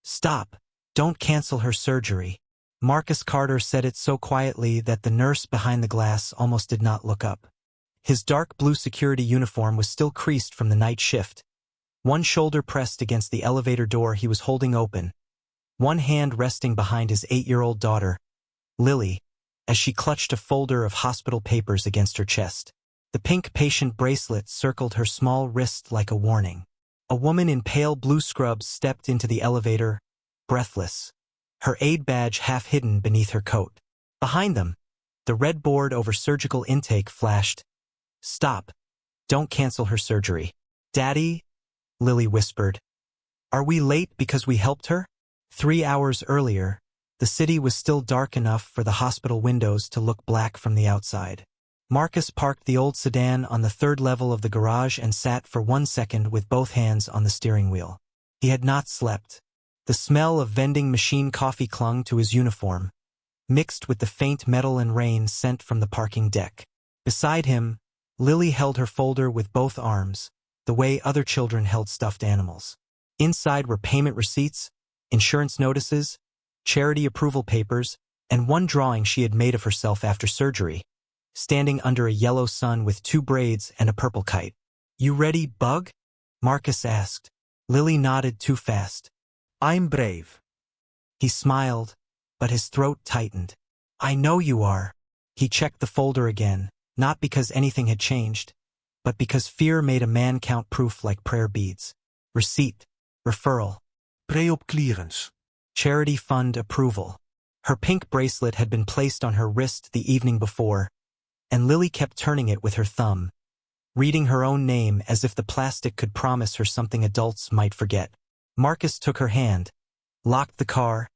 Stop. Don't cancel her surgery. Marcus Carter said it so quietly that the nurse behind the glass almost did not look up. His dark blue security uniform was still creased from the night shift. One shoulder pressed against the elevator door he was holding open, one hand resting behind his 8-year-old daughter, Lily, as she clutched a folder of hospital papers against her chest. The pink patient bracelet circled her small wrist like a warning. A woman in pale blue scrubs stepped into the elevator, breathless, her aide badge half hidden beneath her coat. Behind them, the red board over surgical intake flashed. Stop. Don't cancel her surgery. Daddy, Lily whispered. Are we late because we helped her? 3 hours earlier, the city was still dark enough for the hospital windows to look black from the outside. Marcus parked the old sedan on the 3rd level of the garage and sat for 1 second with both hands on the steering wheel. He had not slept. The smell of vending machine coffee clung to his uniform, mixed with the faint metal and rain sent from the parking deck. Beside him, Lily held her folder with both arms, the way other children held stuffed animals. Inside were payment receipts, insurance notices, charity approval papers, and one drawing she had made of herself after surgery, standing under a yellow sun with 2 braids and a purple kite. You ready, Bug? Marcus asked. Lily nodded too fast. I'm brave. He smiled, but his throat tightened. I know you are. He checked the folder again, not because anything had changed, but because fear made a man count proof like prayer beads. Receipt, referral, pre-op clearance, charity fund approval. Her pink bracelet had been placed on her wrist the evening before, and Lily kept turning it with her thumb, reading her own name as if the plastic could promise her something adults might forget. Marcus took her hand, locked the car,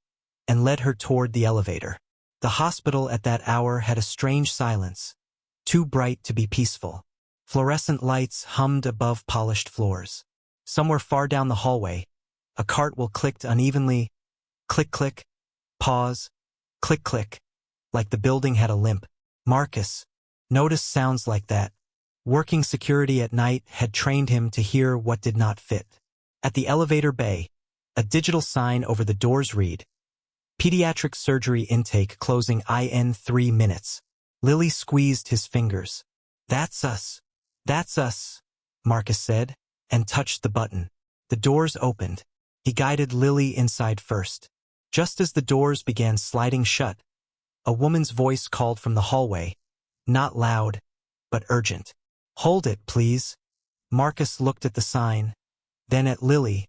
and led her toward the elevator. The hospital at that hour had a strange silence, too bright to be peaceful. Fluorescent lights hummed above polished floors. Somewhere far down the hallway, a cartwheel clicked unevenly, click-click, pause, click-click, like the building had a limp. Marcus noticed sounds like that. Working security at night had trained him to hear what did not fit. At the elevator bay, a digital sign over the doors read, Pediatric surgery intake closing in 3 minutes. Lily squeezed his fingers. That's us. That's us, Marcus said, and touched the button. The doors opened. He guided Lily inside first. Just as the doors began sliding shut, a woman's voice called from the hallway, not loud, but urgent. Hold it, please. Marcus looked at the sign, then at Lily,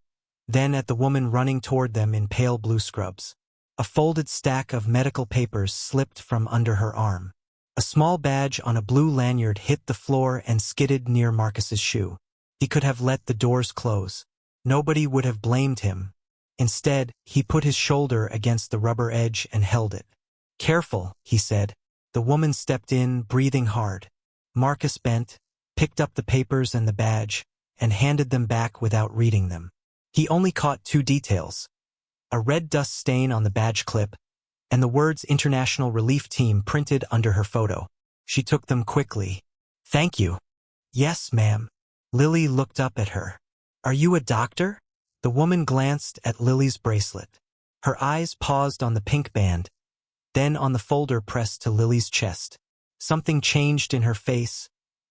then at the woman running toward them in pale blue scrubs. A folded stack of medical papers slipped from under her arm. A small badge on a blue lanyard hit the floor and skidded near Marcus's shoe. He could have let the doors close. Nobody would have blamed him. Instead, he put his shoulder against the rubber edge and held it. Careful, he said. The woman stepped in, breathing hard. Marcus bent, picked up the papers and the badge, and handed them back without reading them. He only caught 2 details: a red dust stain on the badge clip, and the words International Relief Team printed under her photo. She took them quickly. Thank you. Yes, ma'am. Lily looked up at her. Are you a doctor? The woman glanced at Lily's bracelet. Her eyes paused on the pink band, then on the folder pressed to Lily's chest. Something changed in her face,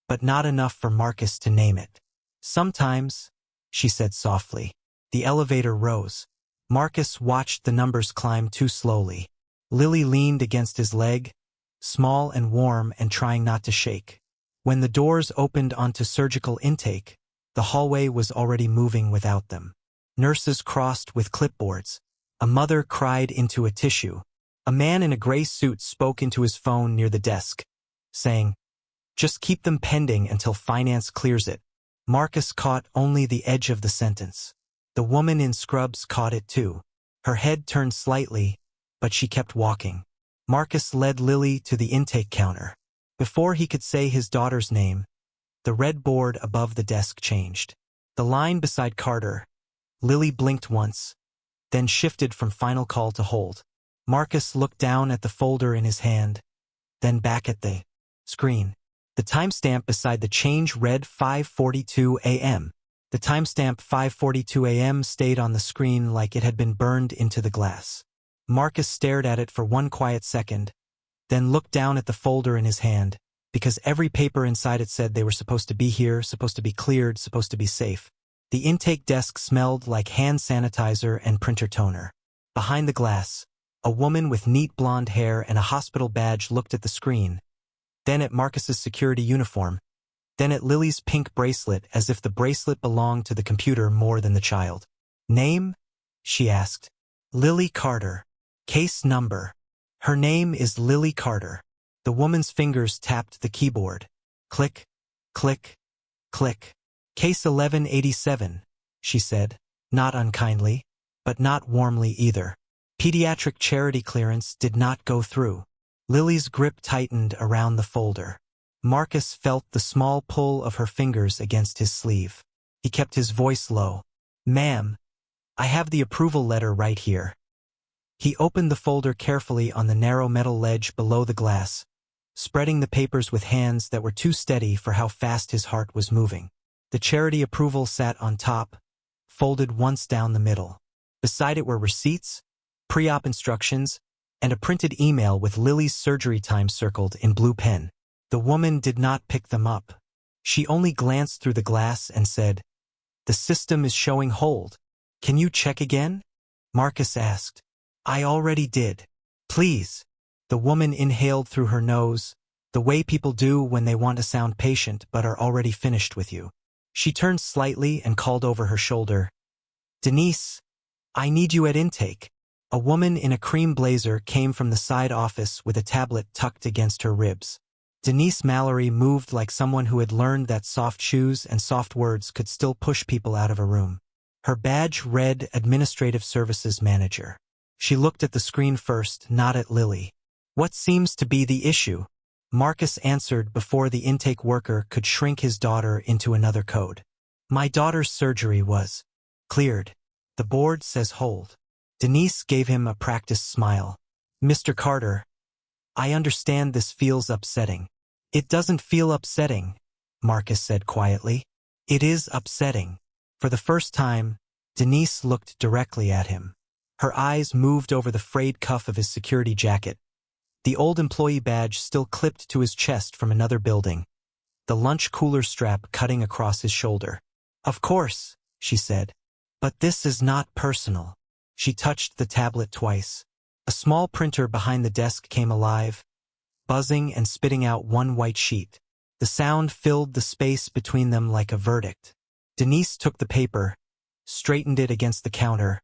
but not enough for Marcus to name it. Sometimes, she said softly. The elevator rose. Marcus watched the numbers climb too slowly. Lily leaned against his leg, small and warm and trying not to shake. When the doors opened onto surgical intake, the hallway was already moving without them. Nurses crossed with clipboards. A mother cried into a tissue. A man in a gray suit spoke into his phone near the desk, saying, "Just keep them pending until finance clears it." Marcus caught only the edge of the sentence. The woman in scrubs caught it too. Her head turned slightly, but she kept walking. Marcus led Lily to the intake counter. Before he could say his daughter's name, the red board above the desk changed. The line beside Carter. Lily blinked once, then shifted from final call to hold. Marcus looked down at the folder in his hand, then back at the screen. The timestamp beside the change read 5:42 a.m. The The timestamp 5:42 a.m. stayed on the screen like it had been burned into the glass. Marcus stared at it for one quiet second, then looked down at the folder in his hand, because every paper inside it said they were supposed to be here, supposed to be cleared, supposed to be safe. The intake desk smelled like hand sanitizer and printer toner. Behind the glass, a woman with neat blonde hair and a hospital badge looked at the screen, then at Marcus's security uniform, then at Lily's pink bracelet as if the bracelet belonged to the computer more than the child. "Name?" she asked. "Lily Carter. Case number." "Her name is Lily Carter." The woman's fingers tapped the keyboard. Click, click, click. "Case 1187, she said, not unkindly, but not warmly either. Pediatric charity clearance did not go through. Lily's grip tightened around the folder. Marcus felt the small pull of her fingers against his sleeve. He kept his voice low. "Ma'am, I have the approval letter right here." He opened the folder carefully on the narrow metal ledge below the glass, spreading the papers with hands that were too steady for how fast his heart was moving. The charity approval sat on top, folded once down the middle. Beside it were receipts, pre-op instructions, and a printed email with Lily's surgery time circled in blue pen. The woman did not pick them up. She only glanced through the glass and said, "The system is showing hold. Can you check again?" Marcus asked. "I already did. Please." The woman inhaled through her nose, the way people do when they want to sound patient but are already finished with you. She turned slightly and called over her shoulder, "Denise, I need you at intake." A woman in a cream blazer came from the side office with a tablet tucked against her ribs. Denise Mallory moved like someone who had learned that soft shoes and soft words could still push people out of a room. Her badge read Administrative Services Manager. She looked at the screen first, not at Lily. "What seems to be the issue?" Marcus answered before the intake worker could shrink his daughter into another code. "My daughter's surgery was cleared. The board says hold." Denise gave him a practiced smile. "Mr. Carter, I understand this feels upsetting." "It doesn't feel upsetting," Marcus said quietly. "It is upsetting." For the first time, Denise looked directly at him. Her eyes moved over the frayed cuff of his security jacket, the old employee badge still clipped to his chest from another building, the lunch cooler strap cutting across his shoulder. "Of course," she said. "But this is not personal." She touched the tablet twice. A small printer behind the desk came alive, buzzing and spitting out one white sheet. The sound filled the space between them like a verdict. Denise took the paper, straightened it against the counter,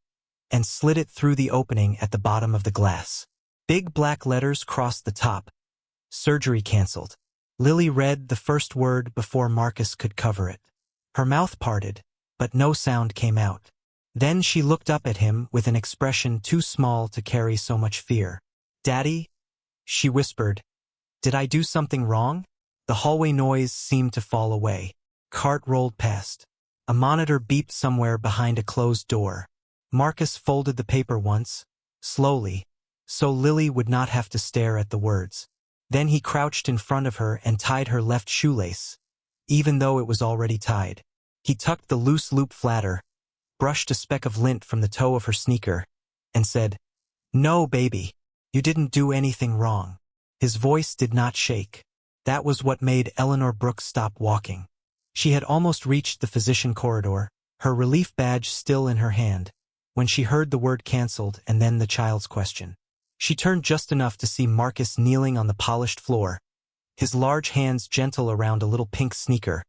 and slid it through the opening at the bottom of the glass. Big black letters crossed the top. "Surgery canceled." Lily read the first word before Marcus could cover it. Her mouth parted, but no sound came out. Then she looked up at him with an expression too small to carry so much fear. "Daddy?" she whispered. "Did I do something wrong?" The hallway noise seemed to fall away. Cart rolled past. A monitor beeped somewhere behind a closed door. Marcus folded the paper once, slowly, so Lily would not have to stare at the words. Then he crouched in front of her and tied her left shoelace, even though it was already tied. He tucked the loose loop flatter, brushed a speck of lint from the toe of her sneaker, and said, "No, baby, you didn't do anything wrong." His voice did not shake. That was what made Eleanor Brooks stop walking. She had almost reached the physician corridor, her relief badge still in her hand, when she heard the word canceled and then the child's question. She turned just enough to see Marcus kneeling on the polished floor, his large hands gentle around a little pink sneaker,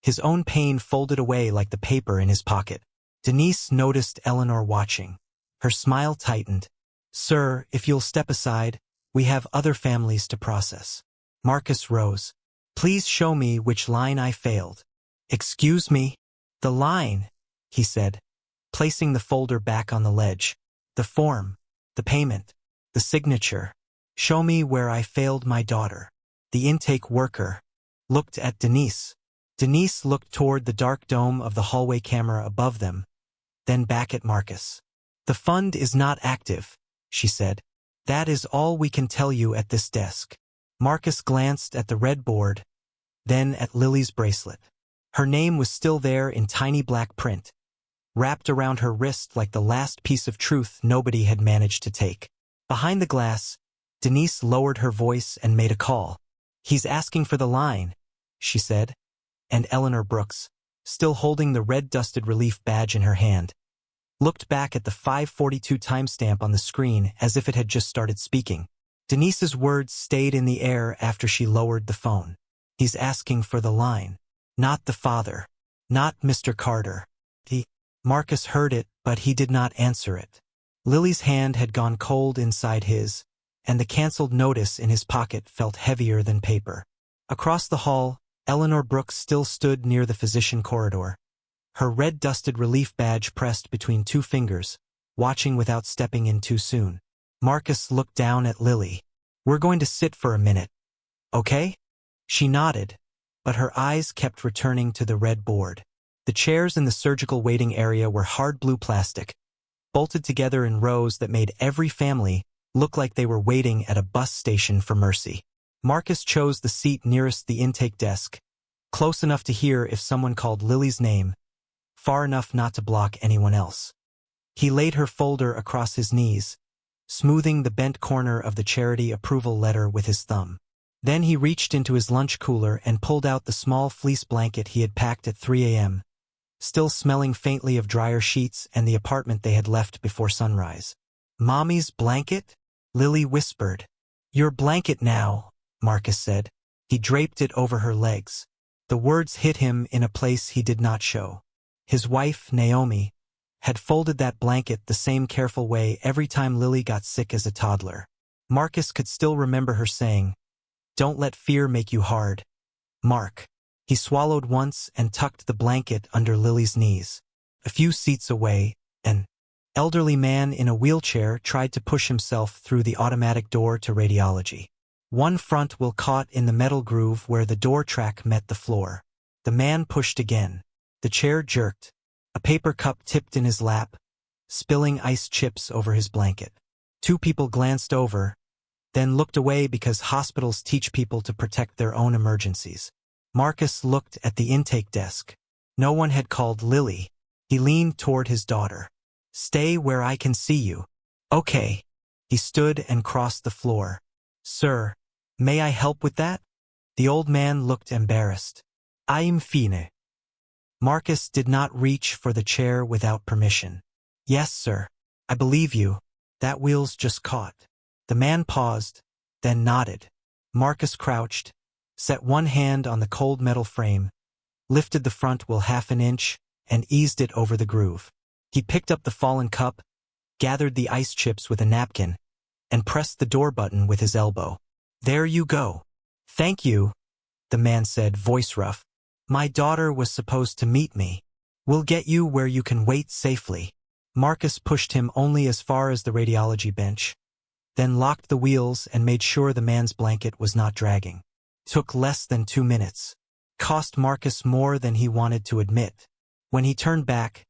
his own pain folded away like the paper in his pocket. Denise noticed Eleanor watching. Her smile tightened. "Sir, if you'll step aside, we have other families to process." Marcus rose. "Please show me which line I failed." "Excuse me?" "The line," he said, placing the folder back on the ledge. "The form, the payment, the signature. Show me where I failed my daughter." The intake worker looked at Denise. Denise looked toward the dark dome of the hallway camera above them, then back at Marcus. "The fund is not active," she said. "That is all we can tell you at this desk." Marcus glanced at the red board, then at Lily's bracelet. Her name was still there in tiny black print, wrapped around her wrist like the last piece of truth nobody had managed to take. Behind the glass, Denise lowered her voice and made a call. "He's asking for the line," she said, and Eleanor Brooks, still holding the red-dusted relief badge in her hand, looked back at the 5:42 timestamp on the screen as if it had just started speaking. Denise's words stayed in the air after she lowered the phone. "He's asking for the line. Not the father. Not Mr. Carter." Marcus heard it, but he did not answer it. Lily's hand had gone cold inside his, and the canceled notice in his pocket felt heavier than paper. Across the hall, Eleanor Brooks still stood near the physician corridor, her red-dusted relief badge pressed between two fingers, watching without stepping in too soon. Marcus looked down at Lily. "We're going to sit for a minute, okay?" She nodded, but her eyes kept returning to the red board. The chairs in the surgical waiting area were hard blue plastic, bolted together in rows that made every family look like they were waiting at a bus station for mercy. Marcus chose the seat nearest the intake desk, close enough to hear if someone called Lily's name, far enough not to block anyone else. He laid her folder across his knees, smoothing the bent corner of the charity approval letter with his thumb. Then he reached into his lunch cooler and pulled out the small fleece blanket he had packed at 3 a.m., still smelling faintly of dryer sheets and the apartment they had left before sunrise. "Mommy's blanket?" Lily whispered. "Your blanket now," Marcus said. He draped it over her legs. The words hit him in a place he did not show. His wife, Naomi, had folded that blanket the same careful way every time Lily got sick as a toddler. Marcus could still remember her saying, "Don't let fear make you hard, Mark." He swallowed once and tucked the blanket under Lily's knees. A few seats away, an elderly man in a wheelchair tried to push himself through the automatic door to radiology. One front wheel caught in the metal groove where the door track met the floor. The man pushed again. The chair jerked. A paper cup tipped in his lap, spilling ice chips over his blanket. Two people glanced over, then looked away because hospitals teach people to protect their own emergencies. Marcus looked at the intake desk. No one had called Lily. He leaned toward his daughter. "Stay where I can see you." "Okay." He stood and crossed the floor. "Sir, may I help with that?" The old man looked embarrassed. "I'm fine." Marcus did not reach for the chair without permission. "Yes, sir. I believe you. That wheel's just caught." The man paused, then nodded. Marcus crouched, set one hand on the cold metal frame, lifted the front wheel half an inch, and eased it over the groove. He picked up the fallen cup, gathered the ice chips with a napkin, and pressed the door button with his elbow. "There you go." "Thank you," the man said, voice rough. "My daughter was supposed to meet me. We'll get you where you can wait safely." Marcus pushed him only as far as the radiology bench, then locked the wheels and made sure the man's blanket was not dragging. Took less than 2 minutes. Cost Marcus more than he wanted to admit. When he turned back,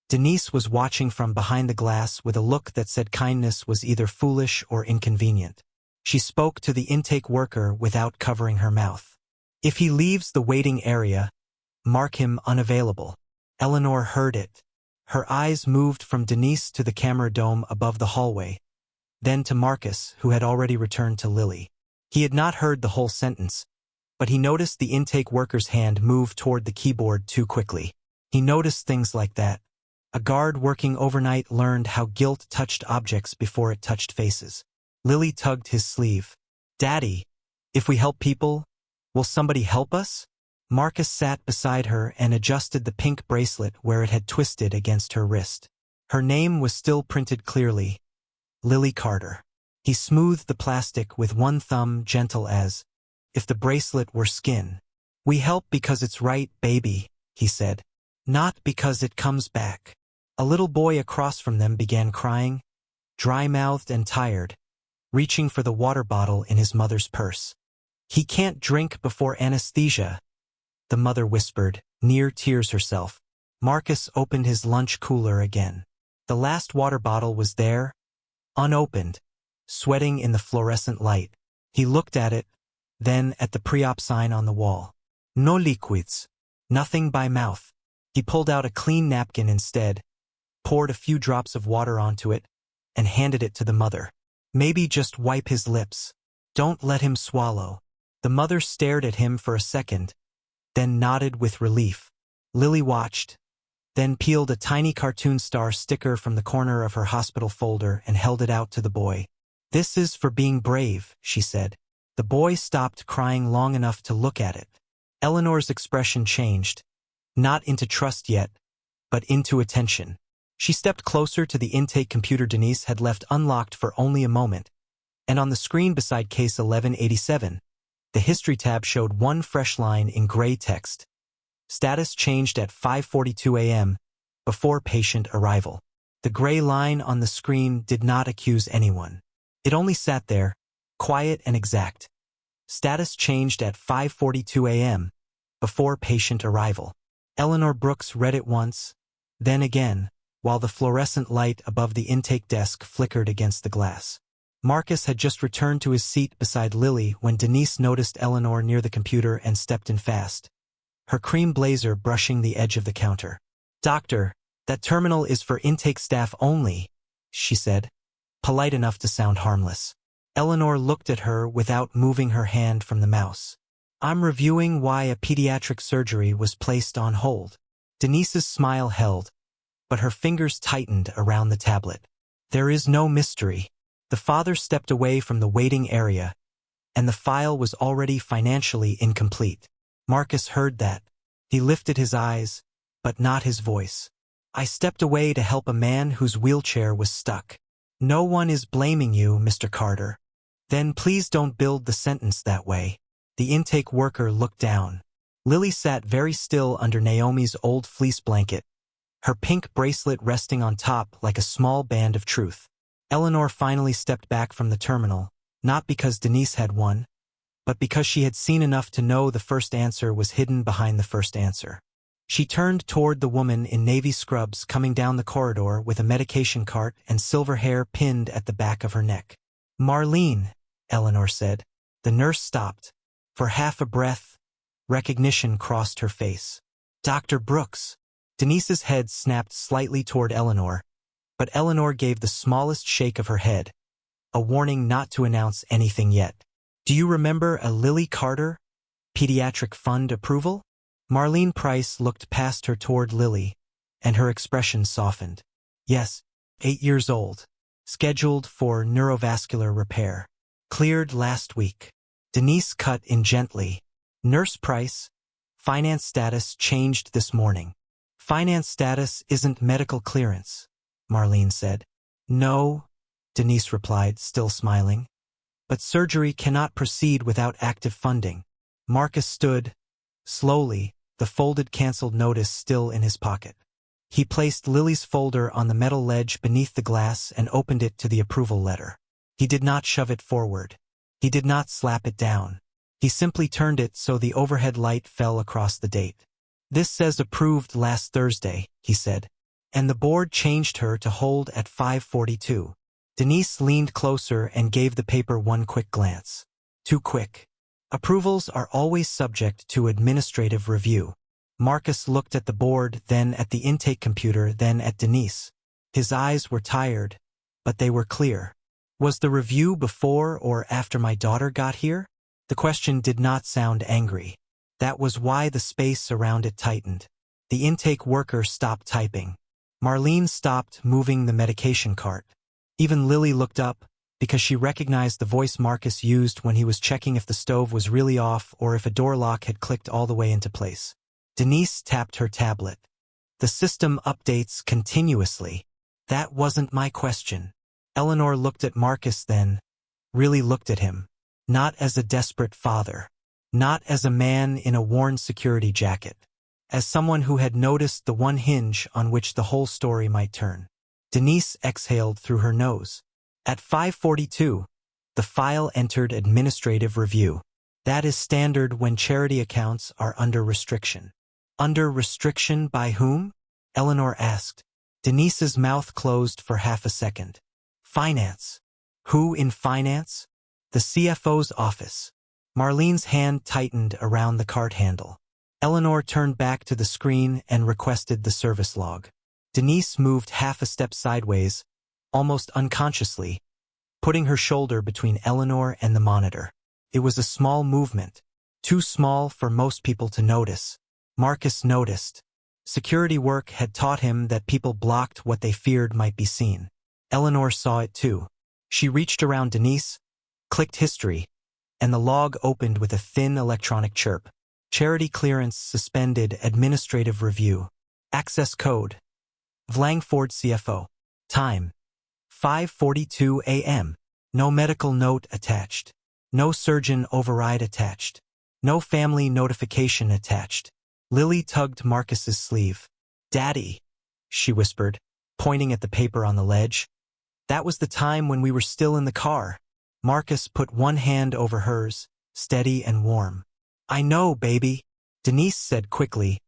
Denise was watching from behind the glass with a look that said kindness was either foolish or inconvenient. She spoke to the intake worker without covering her mouth. "If he leaves the waiting area, mark him unavailable." Eleanor heard it. Her eyes moved from Denise to the camera dome above the hallway, then to Marcus, who had already returned to Lily. He had not heard the whole sentence, but he noticed the intake worker's hand move toward the keyboard too quickly. He noticed things like that. A guard working overnight learned how guilt touched objects before it touched faces. Lily tugged his sleeve. "Daddy, if we help people, will somebody help us?" Marcus sat beside her and adjusted the pink bracelet where it had twisted against her wrist. Her name was still printed clearly, Lily Carter. He smoothed the plastic with one thumb, gentle as if the bracelet were skin. "We help because it's right, baby," he said. "Not because it comes back." A little boy across from them began crying, dry-mouthed and tired, reaching for the water bottle in his mother's purse. "He can't drink before anesthesia," the mother whispered, near tears herself. Marcus opened his lunch cooler again. The last water bottle was there, unopened, sweating in the fluorescent light. He looked at it, then at the pre-op sign on the wall. "No liquids." Nothing by mouth. He pulled out a clean napkin instead, poured a few drops of water onto it, and handed it to the mother. Maybe just wipe his lips. Don't let him swallow. The mother stared at him for a second, then nodded with relief. Lily watched, then peeled a tiny cartoon star sticker from the corner of her hospital folder and held it out to the boy. "This is for being brave," she said. The boy stopped crying long enough to look at it. Eleanor's expression changed, not into trust yet, but into attention. She stepped closer to the intake computer Denise had left unlocked for only a moment, and on the screen beside case 1187, the history tab showed one fresh line in gray text. Status changed at 5:42 a.m., before patient arrival. The gray line on the screen did not accuse anyone. It only sat there, quiet and exact. Status changed at 5:42 a.m., before patient arrival. Eleanor Brooks read it once, then again, while the fluorescent light above the intake desk flickered against the glass. Marcus had just returned to his seat beside Lily when Denise noticed Eleanor near the computer and stepped in fast, her cream blazer brushing the edge of the counter. "Doctor, that terminal is for intake staff only," she said, polite enough to sound harmless. Eleanor looked at her without moving her hand from the mouse. "I'm reviewing why a pediatric surgery was placed on hold." Denise's smile held, but her fingers tightened around the tablet. "There is no mystery." The father stepped away from the waiting area, and the file was already financially incomplete. Marcus heard that. He lifted his eyes, but not his voice. "I stepped away to help a man whose wheelchair was stuck. No one is blaming you, Mr. Carter." "Then please don't build the sentence that way." The intake worker looked down. Lily sat very still under Naomi's old fleece blanket, her pink bracelet resting on top like a small band of truth. Eleanor finally stepped back from the terminal, not because Denise had one, but because she had seen enough to know the first answer was hidden behind the first answer. She turned toward the woman in navy scrubs coming down the corridor with a medication cart and silver hair pinned at the back of her neck. "Marlene," Eleanor said. The nurse stopped. For half a breath, recognition crossed her face. "Dr. Brooks." Denise's head snapped slightly toward Eleanor, but Eleanor gave the smallest shake of her head, a warning not to announce anything yet. "Do you remember a Lily Carter? Pediatric fund approval?" Marlene Price looked past her toward Lily, and her expression softened. "Yes, 8 years old. Scheduled for neurovascular repair. Cleared last week." Denise cut in gently. "Nurse Price, finance status changed this morning." "Finance status isn't medical clearance," Marlene said. "No," Denise replied, still smiling. "But surgery cannot proceed without active funding." Marcus stood, slowly, the folded canceled notice still in his pocket. He placed Lily's folder on the metal ledge beneath the glass and opened it to the approval letter. He did not shove it forward. He did not slap it down. He simply turned it so the overhead light fell across the date. "This says approved last Thursday," he said, "and the board changed her to hold at 5:42. Denise leaned closer and gave the paper one quick glance. Too quick. Approvals are always subject to administrative review. Marcus looked at the board, then at the intake computer, then at Denise. His eyes were tired, but they were clear. "Was the review before or after my daughter got here?" The question did not sound angry. That was why the space around it tightened. The intake worker stopped typing. Marlene stopped moving the medication cart. Even Lily looked up, because she recognized the voice Marcus used when he was checking if the stove was really off or if a door lock had clicked all the way into place. Denise tapped her tablet. "The system updates continuously." "That wasn't my question." Eleanor looked at Marcus then, really looked at him. Not as a desperate father. Not as a man in a worn security jacket. As someone who had noticed the one hinge on which the whole story might turn. Denise exhaled through her nose. At 5:42, the file entered administrative review. That is standard when charity accounts are under restriction. Under restriction by whom? Eleanor asked. Denise's mouth closed for half a second. Finance. Who in finance? The CFO's office. Marlene's hand tightened around the cart handle. Eleanor turned back to the screen and requested the service log. Denise moved half a step sideways, almost unconsciously, putting her shoulder between Eleanor and the monitor. It was a small movement, too small for most people to notice. Marcus noticed. Security work had taught him that people blocked what they feared might be seen. Eleanor saw it too. She reached around Denise, clicked history, and the log opened with a thin electronic chirp. Charity clearance suspended, administrative review. Access code. Vlangford CFO. Time. 5:42 a.m. No medical note attached. No surgeon override attached. No family notification attached. Lily tugged Marcus's sleeve. "Daddy," she whispered, pointing at the paper on the ledge. "That was the time when we were still in the car." Marcus put one hand over hers, steady and warm. "I know, baby," Denise said quickly.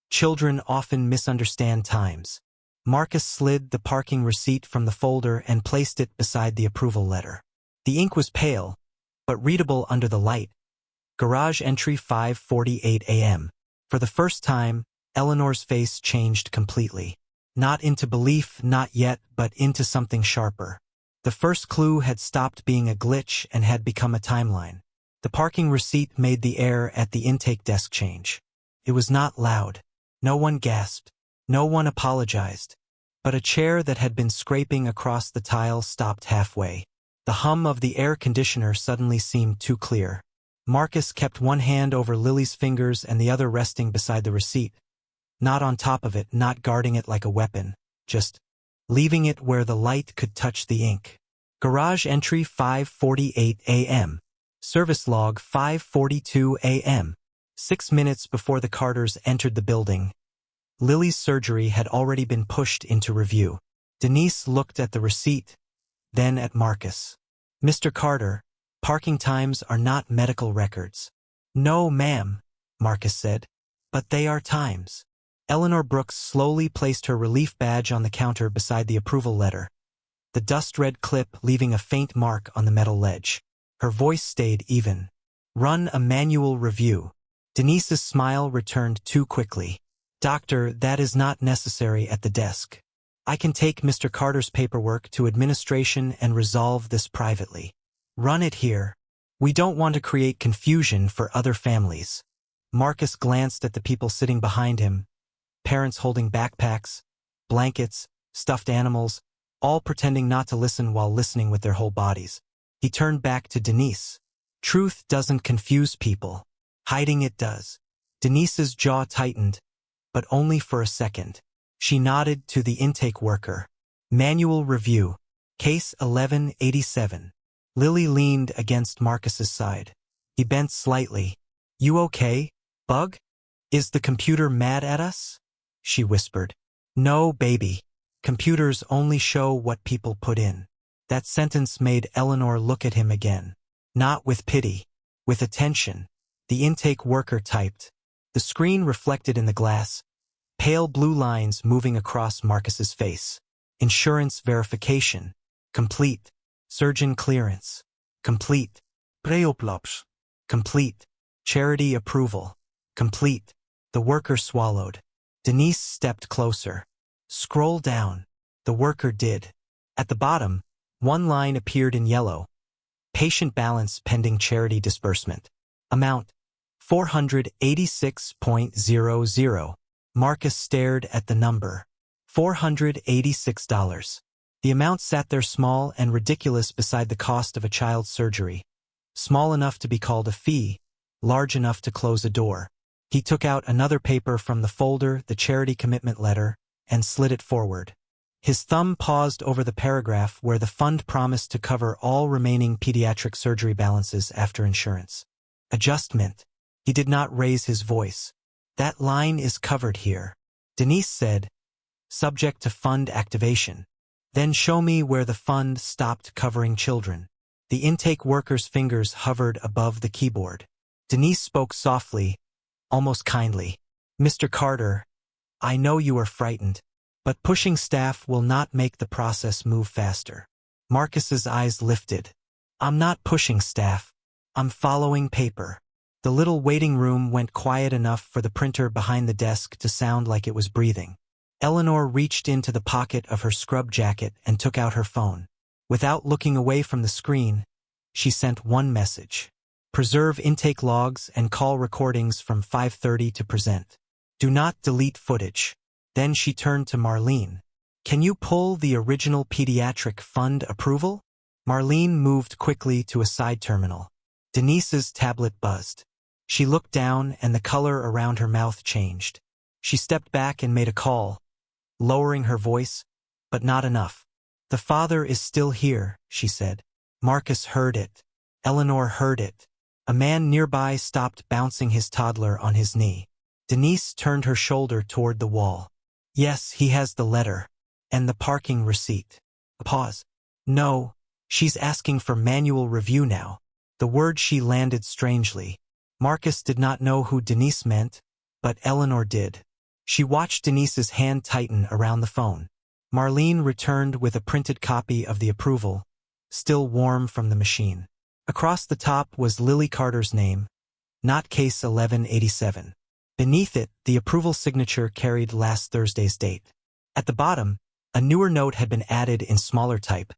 Children often misunderstand times. Marcus slid the parking receipt from the folder and placed it beside the approval letter. The ink was pale, but readable under the light. Garage entry 5:48 a.m. For the first time, Eleanor's face changed completely. Not into belief, not yet, but into something sharper. The first clue had stopped being a glitch and had become a timeline. The parking receipt made the air at the intake desk change. It was not loud. No one gasped. No one apologized. But a chair that had been scraping across the tile stopped halfway. The hum of the air conditioner suddenly seemed too clear. Marcus kept one hand over Lily's fingers and the other resting beside the receipt. Not on top of it, not guarding it like a weapon, just leaving it where the light could touch the ink. Garage entry 5:48 a.m. Service log 5:42 a.m. 6 minutes before the Carters entered the building. Lily's surgery had already been pushed into review. Denise looked at the receipt, then at Marcus. "Mr. Carter, parking times are not medical records." "No, ma'am," Marcus said, "but they are times." Eleanor Brooks slowly placed her relief badge on the counter beside the approval letter, the dust-red clip leaving a faint mark on the metal ledge. Her voice stayed even. "Run a manual review." Denise's smile returned too quickly. "Doctor, that is not necessary at the desk. I can take Mr. Carter's paperwork to administration and resolve this privately. Run it here. We don't want to create confusion for other families." Marcus glanced at the people sitting behind him, parents holding backpacks, blankets, stuffed animals, all pretending not to listen while listening with their whole bodies. He turned back to Denise. "Truth doesn't confuse people. Hiding it does." Denise's jaw tightened, but only for a second. She nodded to the intake worker. "Manual review. Case 1187. Lily leaned against Marcus's side. He bent slightly. "You okay, Bug? Is the computer mad at us?" she whispered. "No, baby. Computers only show what people put in." That sentence made Eleanor look at him again. Not with pity, with attention. The intake worker typed. The screen reflected in the glass, pale blue lines moving across Marcus's face. Insurance verification. Complete. Surgeon clearance. Complete. Preoplops. Complete. Charity approval. Complete. The worker swallowed. Denise stepped closer. "Scroll down." The worker did. At the bottom, one line appeared in yellow. Patient balance pending charity disbursement. Amount, $486.00. Marcus stared at the number. $486. The amount sat there small and ridiculous beside the cost of a child's surgery. Small enough to be called a fee, large enough to close a door. He took out another paper from the folder, the charity commitment letter, and slid it forward. His thumb paused over the paragraph where the fund promised to cover all remaining pediatric surgery balances after insurance. Adjustment. He did not raise his voice. "That line is covered here," Denise said, "subject to fund activation." "Then show me where the fund stopped covering children." The intake worker's fingers hovered above the keyboard. Denise spoke softly, almost kindly. "Mr. Carter, I know you are frightened, but pushing staff will not make the process move faster." Marcus's eyes lifted. "I'm not pushing staff. I'm following paper." The little waiting room went quiet enough for the printer behind the desk to sound like it was breathing. Eleanor reached into the pocket of her scrub jacket and took out her phone. Without looking away from the screen, she sent one message. Preserve intake logs and call recordings from 5:30 to present. Do not delete footage. Then she turned to Marlene. Can you pull the original pediatric fund approval? Marlene moved quickly to a side terminal. Denise's tablet buzzed. She looked down and the color around her mouth changed. She stepped back and made a call, lowering her voice, but not enough. The father is still here, she said. Marcus heard it. Eleanor heard it. A man nearby stopped bouncing his toddler on his knee. Denise turned her shoulder toward the wall. Yes, he has the letter. And the parking receipt. A pause. No, she's asking for manual review now. The word she landed strangely. Marcus did not know who Denise meant, but Eleanor did. She watched Denise's hand tighten around the phone. Marlene returned with a printed copy of the approval, still warm from the machine. Across the top was Lily Carter's name, not case 1187. Beneath it, the approval signature carried last Thursday's date. At the bottom, a newer note had been added in smaller type.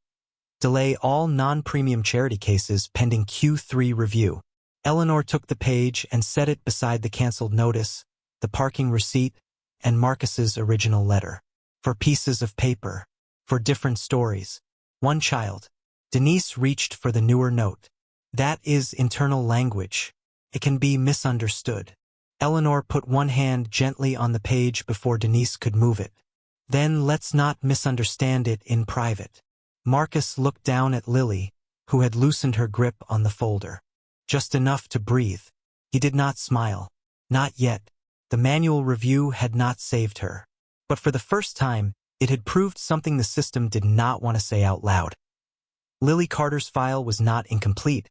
Delay all non-premium charity cases pending Q3 review. Eleanor took the page and set it beside the canceled notice, the parking receipt, and Marcus's original letter. For pieces of paper. For different stories. One child. Denise reached for the newer note. That is internal language. It can be misunderstood. Eleanor put one hand gently on the page before Denise could move it. Then let's not misunderstand it in private. Marcus looked down at Lily, who had loosened her grip on the folder. Just enough to breathe. He did not smile. Not yet. The manual review had not saved her. But for the first time, it had proved something the system did not want to say out loud. Lily Carter's file was not incomplete.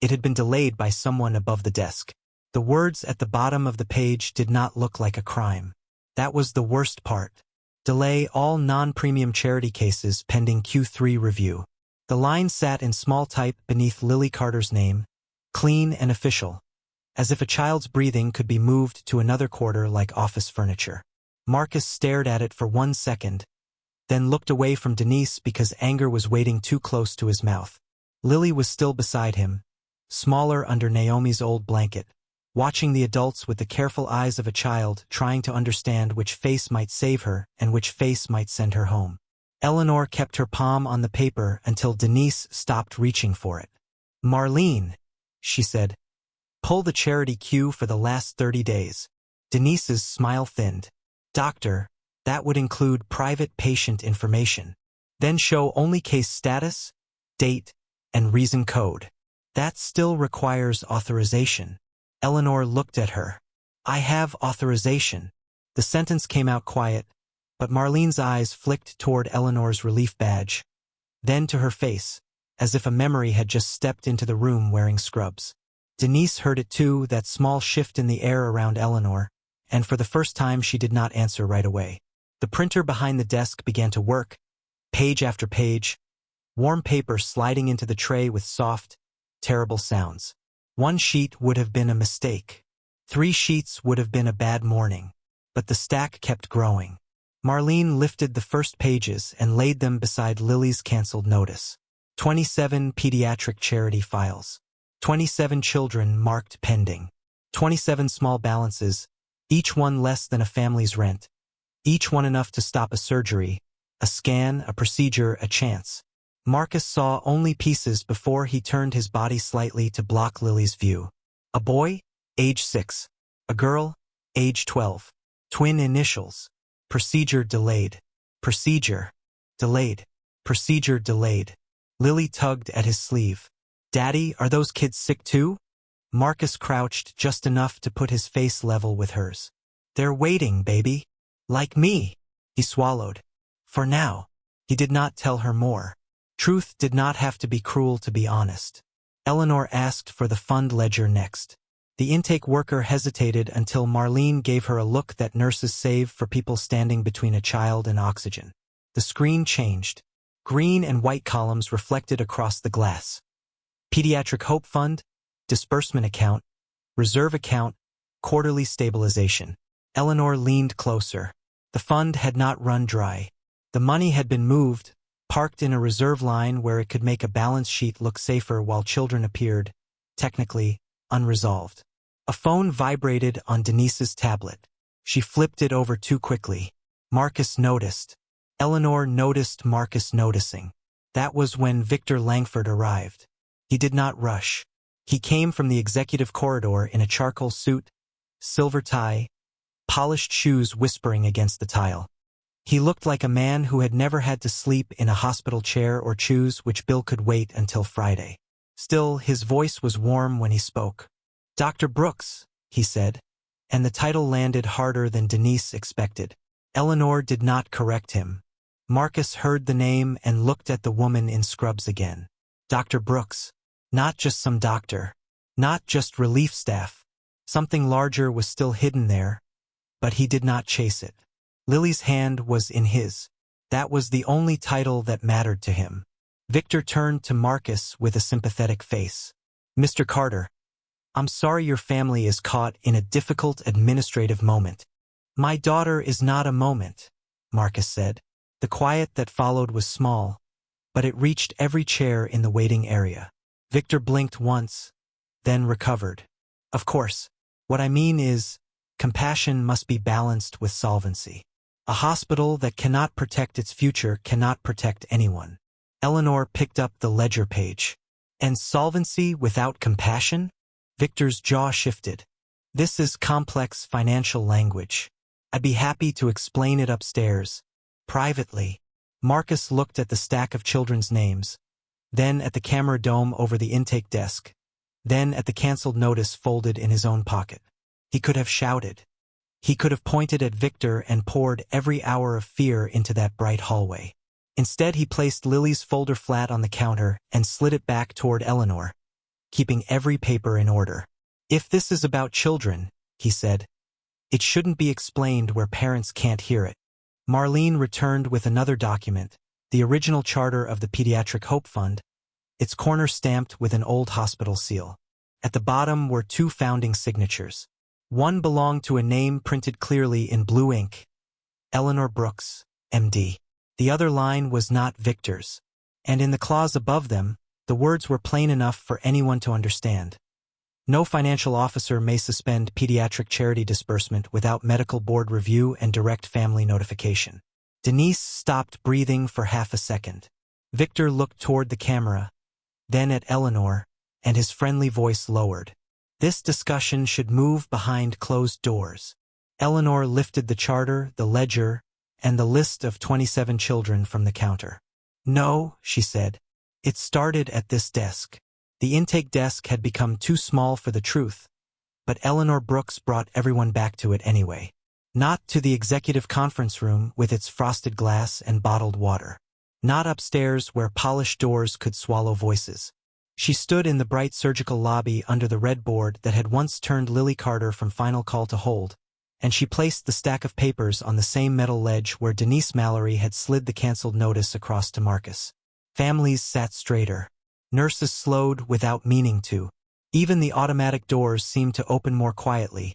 It had been delayed by someone above the desk. The words at the bottom of the page did not look like a crime. That was the worst part. Delay all non-premium charity cases pending Q3 review. The line sat in small type beneath Lily Carter's name, clean and official, as if a child's breathing could be moved to another quarter like office furniture. Marcus stared at it for 1 second, then looked away from Denise because anger was waiting too close to his mouth. Lily was still beside him, smaller under Naomi's old blanket, watching the adults with the careful eyes of a child trying to understand which face might save her and which face might send her home. Eleanor kept her palm on the paper until Denise stopped reaching for it. Marlene, she said, pull the charity queue for the last 30 days. Denise's smile thinned. Doctor, that would include private patient information. Then show only case status, date, and reason code. That still requires authorization. Eleanor looked at her. I have authorization. The sentence came out quiet, but Marlene's eyes flicked toward Eleanor's relief badge, then to her face, as if a memory had just stepped into the room wearing scrubs. Denise heard it too, that small shift in the air around Eleanor, and for the first time she did not answer right away. The printer behind the desk began to work, page after page, warm paper sliding into the tray with soft, terrible sounds. 1 sheet would have been a mistake. 3 sheets would have been a bad morning. But the stack kept growing. Marlene lifted the first pages and laid them beside Lily's canceled notice. 27 pediatric charity files. 27 children marked pending. 27 small balances, each one less than a family's rent. Each one enough to stop a surgery, a scan, a procedure, a chance. Marcus saw only pieces before he turned his body slightly to block Lily's view. A boy, age 6. A girl, age 12. Twin initials. Procedure delayed. Procedure delayed. Procedure delayed. Lily tugged at his sleeve. Daddy, are those kids sick too? Marcus crouched just enough to put his face level with hers. They're waiting, baby. Like me. He swallowed. For now. He did not tell her more. Truth did not have to be cruel to be honest. Eleanor asked for the fund ledger next. The intake worker hesitated until Marlene gave her a look that nurses save for people standing between a child and oxygen. The screen changed. Green and white columns reflected across the glass. Pediatric Hope Fund, disbursement account, Reserve account, quarterly stabilization. Eleanor leaned closer. The fund had not run dry. The money had been moved, parked in a reserve line where it could make a balance sheet look safer while children appeared, technically, unresolved. A phone vibrated on Denise's tablet. She flipped it over too quickly. Marcus noticed. Eleanor noticed Marcus noticing. That was when Victor Langford arrived. He did not rush. He came from the executive corridor in a charcoal suit, silver tie, polished shoes whispering against the tile. He looked like a man who had never had to sleep in a hospital chair or choose which bill could wait until Friday. Still, his voice was warm when he spoke. "Dr. Brooks," he said, and the title landed harder than Denise expected. Eleanor did not correct him. Marcus heard the name and looked at the woman in scrubs again. Dr. Brooks. Not just some doctor. Not just relief staff. Something larger was still hidden there, but he did not chase it. Lily's hand was in his. That was the only title that mattered to him. Victor turned to Marcus with a sympathetic face. "Mr. Carter, I'm sorry your family is caught in a difficult administrative moment." "My daughter is not a moment," Marcus said. The quiet that followed was small, but it reached every chair in the waiting area. Victor blinked once, then recovered. "Of course, what I mean is, compassion must be balanced with solvency. A hospital that cannot protect its future cannot protect anyone." Eleanor picked up the ledger page. "And solvency without compassion?" Victor's jaw shifted. "This is complex financial language. I'd be happy to explain it upstairs, privately." Marcus looked at the stack of children's names, then at the camera dome over the intake desk, then at the canceled notice folded in his own pocket. He could have shouted. He could have pointed at Victor and poured every hour of fear into that bright hallway. Instead, he placed Lily's folder flat on the counter and slid it back toward Eleanor, keeping every paper in order. "If this is about children," he said, "it shouldn't be explained where parents can't hear it." Marlene returned with another document, the original charter of the Pediatric Hope Fund, its corner stamped with an old hospital seal. At the bottom were two founding signatures. One belonged to a name printed clearly in blue ink, Eleanor Brooks, MD. The other line was not Victor's, and in the clause above them, the words were plain enough for anyone to understand. No financial officer may suspend pediatric charity disbursement without medical board review and direct family notification. Denise stopped breathing for half a second. Victor looked toward the camera, then at Eleanor, and his friendly voice lowered. "This discussion should move behind closed doors." Eleanor lifted the charter, the ledger, and the list of 27 children from the counter. "No," she said. "It started at this desk." The intake desk had become too small for the truth, but Eleanor Brooks brought everyone back to it anyway. Not to the executive conference room with its frosted glass and bottled water. Not upstairs where polished doors could swallow voices. She stood in the bright surgical lobby under the red board that had once turned Lily Carter from final call to hold, and she placed the stack of papers on the same metal ledge where Denise Mallory had slid the canceled notice across to Marcus. Families sat straighter. Nurses slowed without meaning to. Even the automatic doors seemed to open more quietly,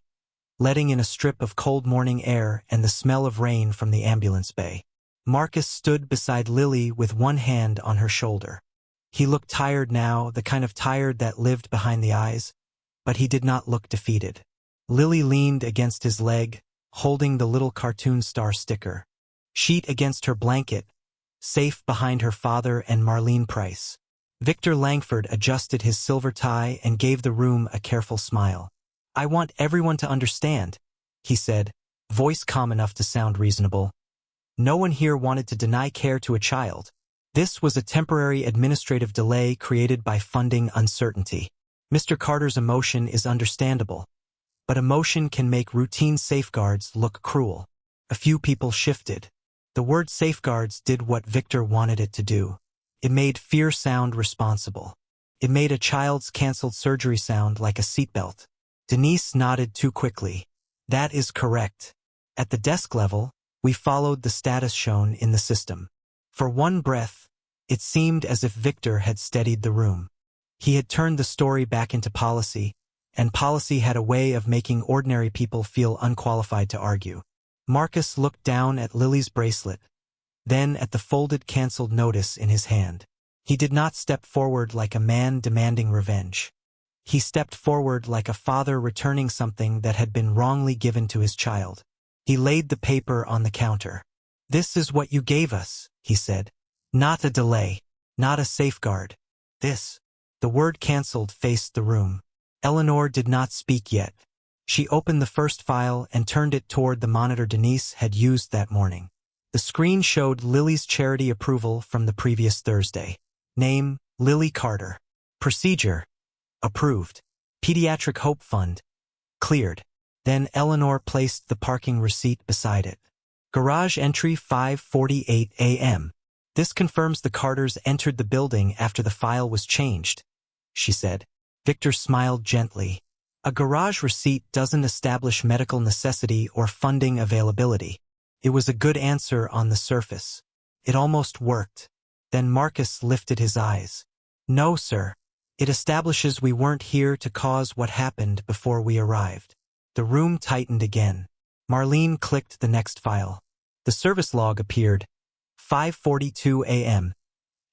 letting in a strip of cold morning air and the smell of rain from the ambulance bay. Marcus stood beside Lily with one hand on her shoulder. He looked tired now, the kind of tired that lived behind the eyes, but he did not look defeated. Lily leaned against his leg, holding the little cartoon star sticker. Sheet against her blanket, safe behind her father and Marlene Price. Victor Langford adjusted his silver tie and gave the room a careful smile. "I want everyone to understand," he said, voice calm enough to sound reasonable. "No one here wanted to deny care to a child. This was a temporary administrative delay created by funding uncertainty. Mr. Carter's emotion is understandable, but emotion can make routine safeguards look cruel." A few people shifted. The word safeguards did what Victor wanted it to do. It made fear sound responsible. It made a child's canceled surgery sound like a seatbelt. Denise nodded too quickly. "That is correct. At the desk level, we followed the status shown in the system." For one breath, it seemed as if Victor had steadied the room. He had turned the story back into policy, and policy had a way of making ordinary people feel unqualified to argue. Marcus looked down at Lily's bracelet, then at the folded canceled notice in his hand. He did not step forward like a man demanding revenge. He stepped forward like a father returning something that had been wrongly given to his child. He laid the paper on the counter. "This is what you gave us," he said. "Not a delay, not a safeguard. This." The word canceled faced the room. Eleanor did not speak yet. She opened the first file and turned it toward the monitor Denise had used that morning. The screen showed Lily's charity approval from the previous Thursday. Name, Lily Carter. Procedure, approved. Pediatric Hope Fund, cleared. Then Eleanor placed the parking receipt beside it. Garage entry 5:48 a.m. "This confirms the Carters entered the building after the file was changed," she said. Victor smiled gently. A garage receipt doesn't establish medical necessity or funding availability. It was a good answer on the surface. It almost worked. Then Marcus lifted his eyes. "No, sir. It establishes we weren't here to cause what happened before we arrived." The room tightened again. Marlene clicked the next file. The service log appeared. 5:42 a.m.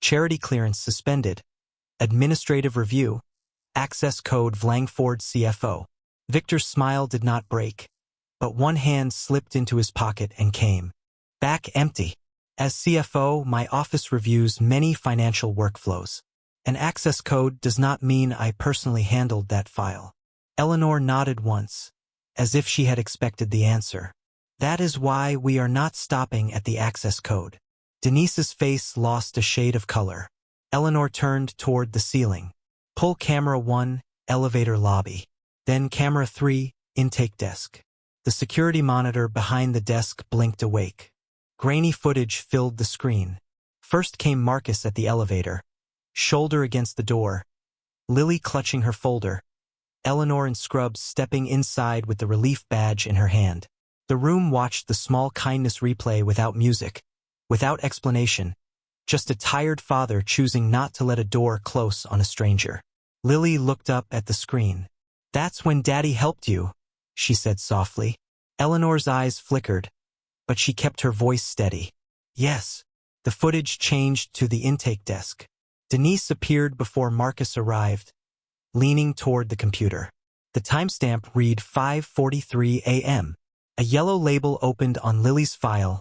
Charity clearance suspended. Administrative review. Access code Vlangford CFO. Victor's smile did not break, but one hand slipped into his pocket and came back empty. "As CFO, my office reviews many financial workflows. An access code does not mean I personally handled that file." Eleanor nodded once, as if she had expected the answer. "That is why we are not stopping at the access code." Denise's face lost a shade of color. Eleanor turned toward the ceiling. "Pull camera 1, elevator lobby. Then camera 3, intake desk." The security monitor behind the desk blinked awake. Grainy footage filled the screen. First came Marcus at the elevator, shoulder against the door, Lily clutching her folder, Eleanor in scrubs stepping inside with the relief badge in her hand. The room watched the small kindness replay without music, without explanation, just a tired father choosing not to let a door close on a stranger. Lily looked up at the screen. "That's when Daddy helped you," she said softly. Eleanor's eyes flickered, but she kept her voice steady. "Yes." The footage changed to the intake desk. Denise appeared before Marcus arrived, leaning toward the computer. The timestamp read 5:43 a.m. A yellow label opened on Lily's file,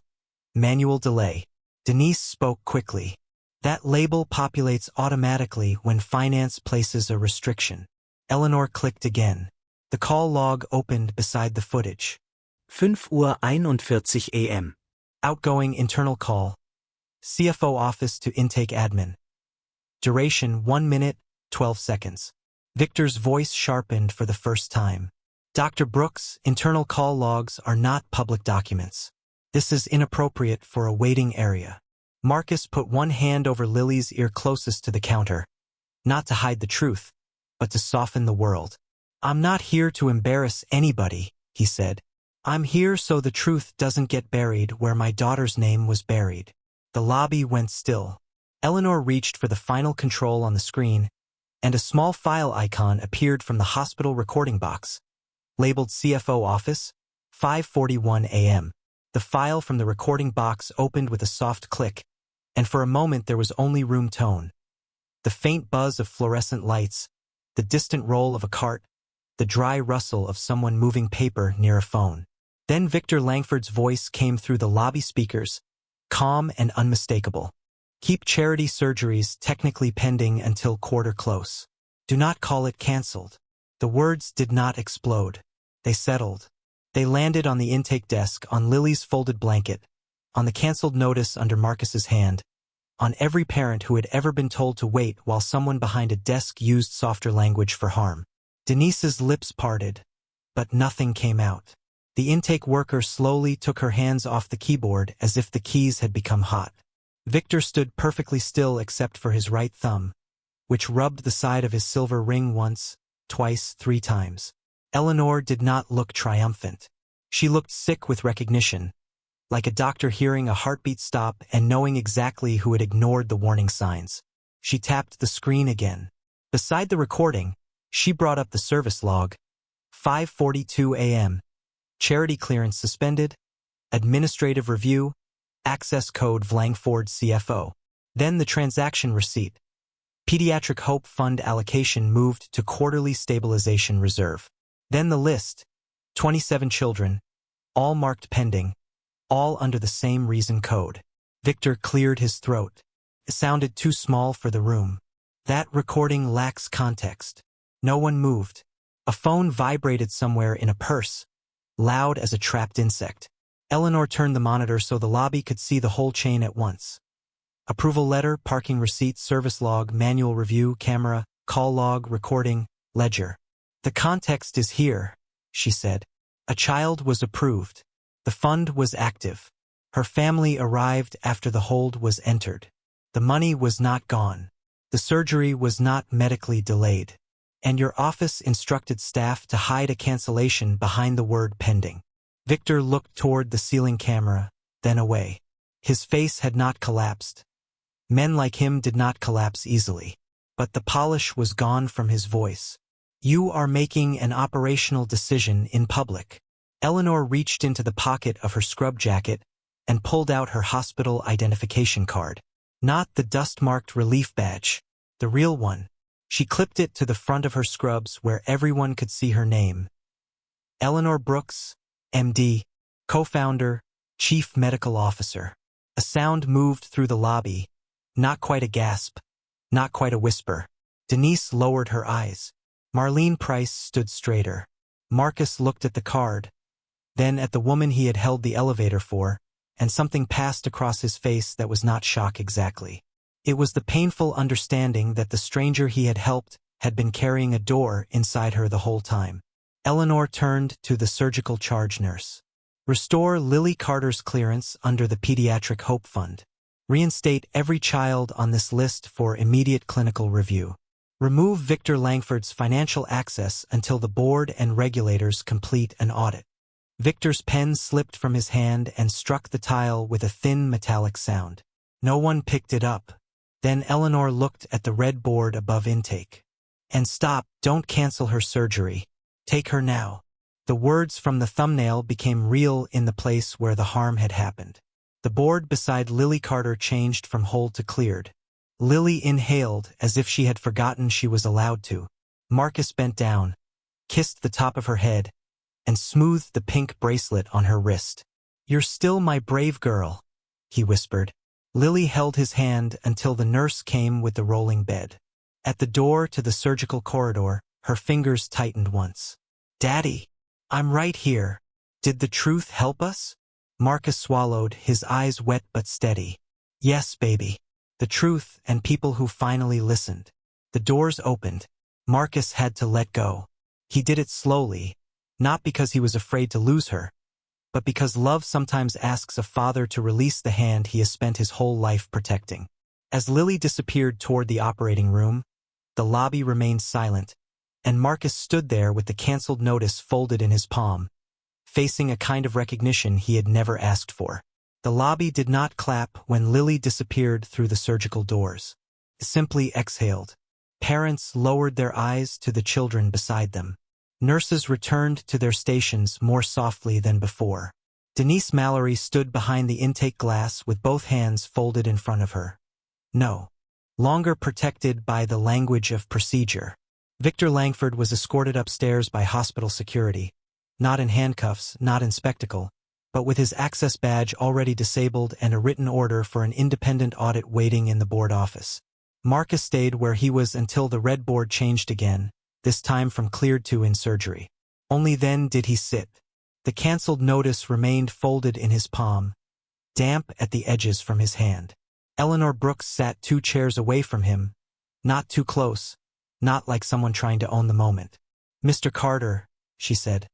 manual delay. Denise spoke quickly. "That label populates automatically when finance places a restriction." Eleanor clicked again. The call log opened beside the footage. 5:41 a.m. Outgoing internal call. CFO office to intake admin. Duration 1 minute, 12 seconds. Victor's voice sharpened for the first time. "Dr. Brooks, internal call logs are not public documents. This is inappropriate for a waiting area." Marcus put one hand over Lily's ear closest to the counter, not to hide the truth, but to soften the world. "I'm not here to embarrass anybody," he said. "I'm here so the truth doesn't get buried where my daughter's name was buried." The lobby went still. Eleanor reached for the final control on the screen, and a small file icon appeared from the hospital recording box, labeled CFO Office, 5:41 a.m. The file from the recording box opened with a soft click, and for a moment there was only room tone. The faint buzz of fluorescent lights, the distant roll of a cart, the dry rustle of someone moving paper near a phone. Then Victor Langford's voice came through the lobby speakers, calm and unmistakable. "Keep charity surgeries technically pending until quarter close. Do not call it canceled." The words did not explode. They settled. They landed on the intake desk, on Lily's folded blanket, on the canceled notice under Marcus's hand, on every parent who had ever been told to wait while someone behind a desk used softer language for harm. Denise's lips parted, but nothing came out. The intake worker slowly took her hands off the keyboard as if the keys had become hot. Victor stood perfectly still except for his right thumb, which rubbed the side of his silver ring once, twice, 3 times. Eleanor did not look triumphant. She looked sick with recognition, like a doctor hearing a heartbeat stop and knowing exactly who had ignored the warning signs. She tapped the screen again. Beside the recording, She brought up the service log. 5:42 a.m. Charity clearance suspended. Administrative review. Access code Vlangford CFO. Then the transaction receipt. Pediatric Hope Fund allocation moved to quarterly stabilization reserve. Then the list. 27 children, all marked pending, all under the same reason code. Victor cleared his throat. It sounded too small for the room. That recording lacks context. No one moved. A phone vibrated somewhere in a purse, loud as a trapped insect. Eleanor turned the monitor so the lobby could see the whole chain at once. Approval letter, parking receipt, service log, manual review, camera, call log, recording, ledger. The context is here, she said. A child was approved. The fund was active. Her family arrived after the hold was entered. The money was not gone. The surgery was not medically delayed. And your office instructed staff to hide a cancellation behind the word pending. Victor looked toward the ceiling camera, then away. His face had not collapsed. Men like him did not collapse easily. But the polish was gone from his voice. You are making an operational decision in public. Eleanor reached into the pocket of her scrub jacket and pulled out her hospital identification card. Not the dust-marked relief badge, the real one. She clipped it to the front of her scrubs where everyone could see her name. Eleanor Brooks, MD, co-founder, chief medical officer. A sound moved through the lobby. Not quite a gasp, not quite a whisper. Denise lowered her eyes. Marlene Price stood straighter. Marcus looked at the card, then at the woman he had held the elevator for, and something passed across his face that was not shock exactly. It was the painful understanding that the stranger he had helped had been carrying a door inside her the whole time. Eleanor turned to the surgical charge nurse. Restore Lily Carter's clearance under the Pediatric Hope Fund. Reinstate every child on this list for immediate clinical review. Remove Victor Langford's financial access until the board and regulators complete an audit. Victor's pen slipped from his hand and struck the tile with a thin metallic sound. No one picked it up. Then Eleanor looked at the red board above intake. And stop, don't cancel her surgery. Take her now. The words from the thumbnail became real in the place where the harm had happened. The board beside Lily Carter changed from hold to cleared. Lily inhaled as if she had forgotten she was allowed to. Marcus bent down, kissed the top of her head, and smoothed the pink bracelet on her wrist. You're still my brave girl, he whispered. Lily held his hand until the nurse came with the rolling bed. At the door to the surgical corridor, her fingers tightened once. Daddy, I'm right here. Did the truth help us? Marcus swallowed, his eyes wet but steady. Yes, baby. The truth and people who finally listened. The doors opened. Marcus had to let go. He did it slowly, not because he was afraid to lose her, but because love sometimes asks a father to release the hand he has spent his whole life protecting. As Lily disappeared toward the operating room, the lobby remained silent, and Marcus stood there with the canceled notice folded in his palm, facing a kind of recognition he had never asked for. The lobby did not clap when Lily disappeared through the surgical doors. It simply exhaled. Parents lowered their eyes to the children beside them. Nurses returned to their stations more softly than before. Denise Mallory stood behind the intake glass with both hands folded in front of her. No longer protected by the language of procedure. Victor Langford was escorted upstairs by hospital security, not in handcuffs, not in spectacle, but with his access badge already disabled and a written order for an independent audit waiting in the board office. Marcus stayed where he was until the red board changed again, this time from cleared to in surgery. Only then did he sit. The canceled notice remained folded in his palm, damp at the edges from his hand. Eleanor Brooks sat 2 chairs away from him, not too close, not like someone trying to own the moment. Mr. Carter, she said.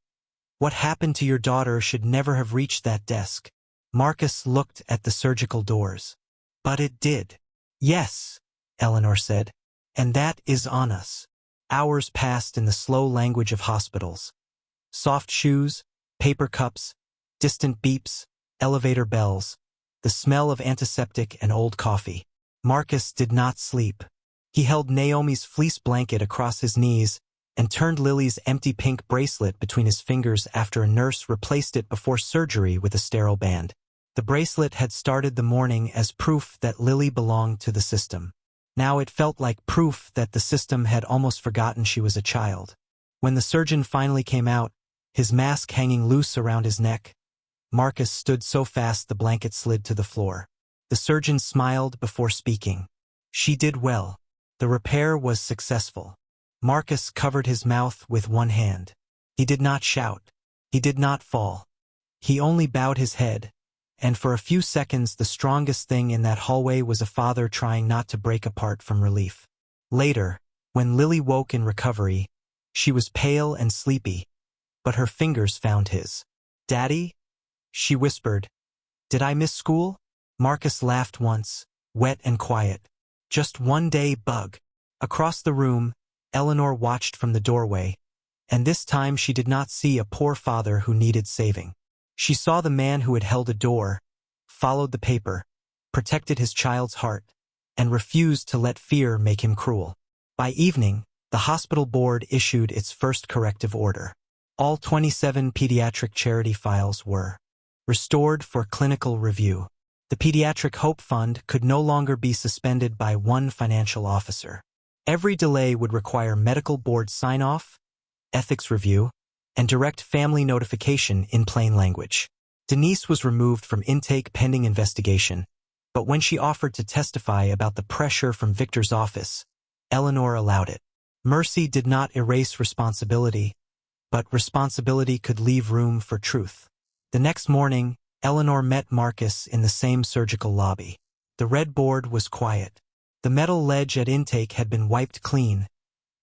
What happened to your daughter should never have reached that desk. Marcus looked at the surgical doors. But it did. Yes, Eleanor said. And that is on us. Hours passed in the slow language of hospitals. Soft shoes, paper cups, distant beeps, elevator bells, the smell of antiseptic and old coffee. Marcus did not sleep. He held Naomi's fleece blanket across his knees and turned Lily's empty pink bracelet between his fingers after a nurse replaced it before surgery with a sterile band. The bracelet had started the morning as proof that Lily belonged to the system. Now it felt like proof that the system had almost forgotten she was a child. When the surgeon finally came out, his mask hanging loose around his neck, Marcus stood so fast the blanket slid to the floor. The surgeon smiled before speaking. She did well. The repair was successful. Marcus covered his mouth with one hand. He did not shout. He did not fall. He only bowed his head, and for a few seconds the strongest thing in that hallway was a father trying not to break apart from relief. Later, when Lily woke in recovery, she was pale and sleepy, but her fingers found his. "Daddy?" she whispered. "Did I miss school?" Marcus laughed once, wet and quiet. "Just one day, bug." Across the room, Eleanor watched from the doorway, and this time she did not see a poor father who needed saving. She saw the man who had held a door, followed the paper, protected his child's heart, and refused to let fear make him cruel. By evening, the hospital board issued its first corrective order. All 27 pediatric charity files were restored for clinical review. The Pediatric Hope Fund could no longer be suspended by one financial officer. Every delay would require medical board sign-off, ethics review, and direct family notification in plain language. Denise was removed from intake pending investigation, but when she offered to testify about the pressure from Victor's office, Eleanor allowed it. Mercy did not erase responsibility, but responsibility could leave room for truth. The next morning, Eleanor met Marcus in the same surgical lobby. The red board was quiet. The metal ledge at intake had been wiped clean,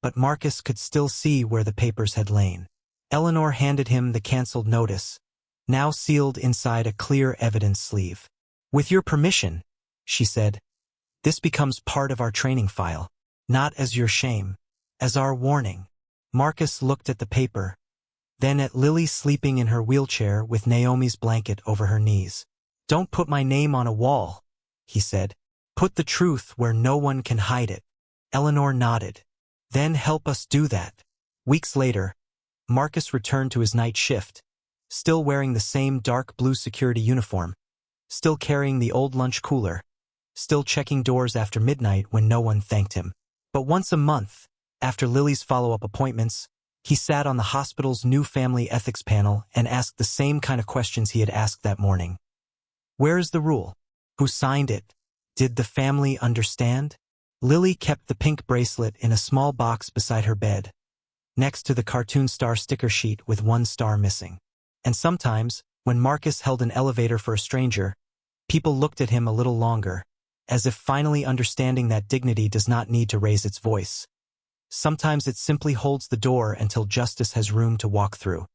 but Marcus could still see where the papers had lain. Eleanor handed him the cancelled notice, now sealed inside a clear evidence sleeve. "With your permission," she said, "this becomes part of our training file, not as your shame, as our warning." Marcus looked at the paper, then at Lily sleeping in her wheelchair with Naomi's blanket over her knees. "Don't put my name on a wall," he said. "Put the truth where no one can hide it." Eleanor nodded. "Then help us do that." Weeks later, Marcus returned to his night shift, still wearing the same dark blue security uniform, still carrying the old lunch cooler, still checking doors after midnight when no one thanked him. But once a month, after Lily's follow-up appointments, he sat on the hospital's new family ethics panel and asked the same kind of questions he had asked that morning. Where is the rule? Who signed it? Did the family understand? Lily kept the pink bracelet in a small box beside her bed, next to the cartoon star sticker sheet with one star missing. And sometimes, when Marcus held an elevator for a stranger, people looked at him a little longer, as if finally understanding that dignity does not need to raise its voice. Sometimes it simply holds the door until justice has room to walk through.